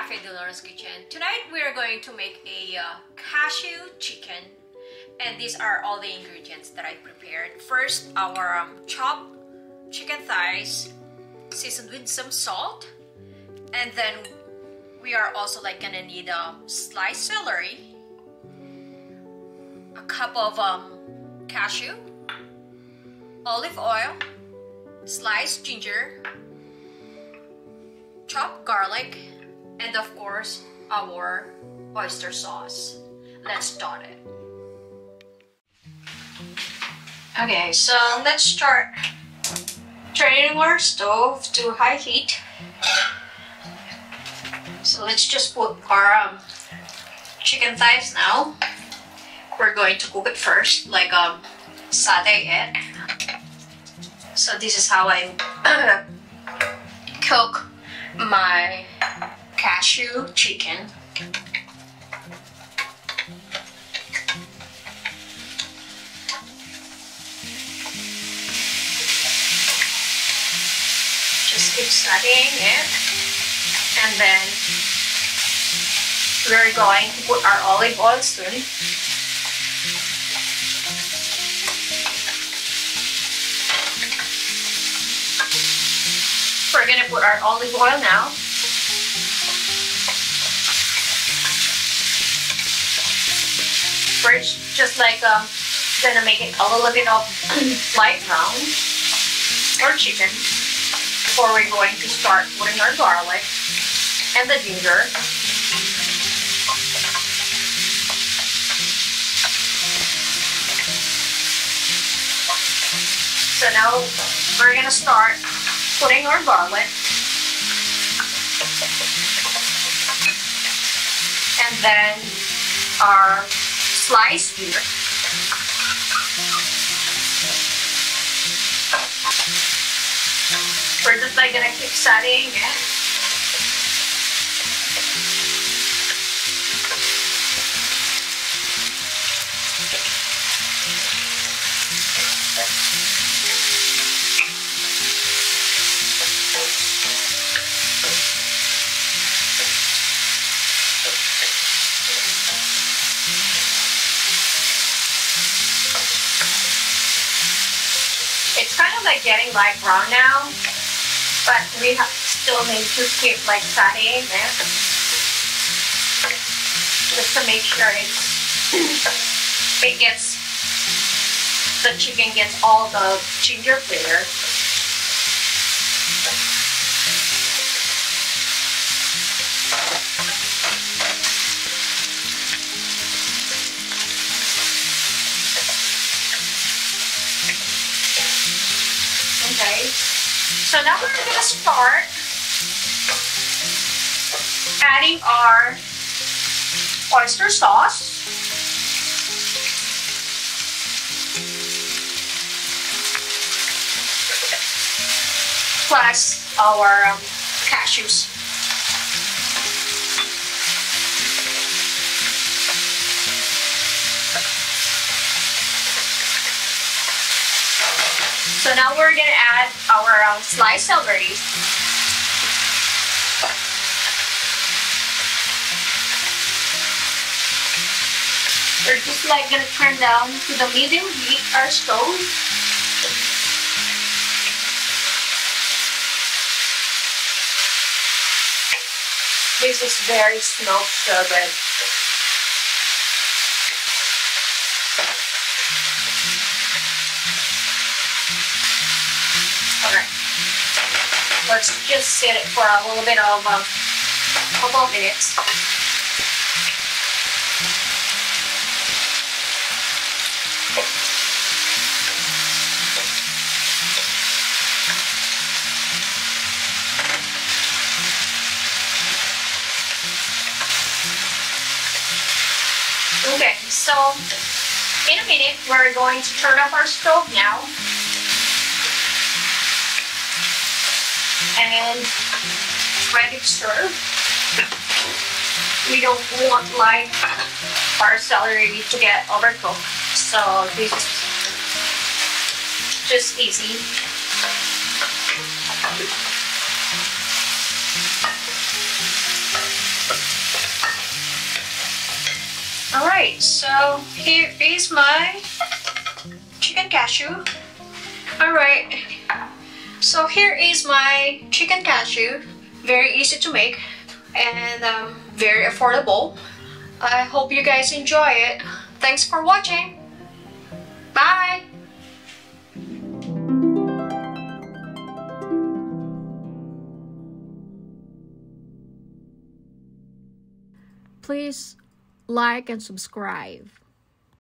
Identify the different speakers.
Speaker 1: Cafe de Lorna's Kitchen. Tonight we are going to make a cashew chicken, and these are all the ingredients that I prepared. First, our chopped chicken thighs seasoned with some salt, and then we are also gonna need sliced celery, a cup of cashew, olive oil, sliced ginger, chopped garlic, and of course our oyster sauce. Let's start it. Okay, so let's start turning our stove to high heat. So let's just put our chicken thighs now. We're going to cook it first, saute it. So this is how I cook my cashew chicken. Just keep sauteing it, and then we're going to put our olive oil soon. We're gonna put our olive oil now. We're just gonna make it a little bit of light brown or chicken before we're going to start putting our garlic and the ginger. So now we're gonna start putting our garlic, and then our sliced ginger. We're just gonna keep sauteing it. It's kind of getting light brown now, but we still need to keep sauteing it just to make sure the chicken gets all the ginger flavor. Okay, so now we're gonna start adding our oyster sauce. Plus our cashews. So now we're gonna add our sliced celery. We're just gonna turn down to the medium heat our stove. This is very smoked so good. Alright, let's just set it for a little bit of a couple of minutes. Okay, so in a minute we're going to turn off our stove now. And ready to serve. We don't want our celery to get overcooked, so this is just easy. Alright, so here is my chicken cashew. Alright, so here is my chicken cashew. Very easy to make and very affordable. I hope you guys enjoy it. Thanks for watching. Bye!
Speaker 2: Please like and subscribe.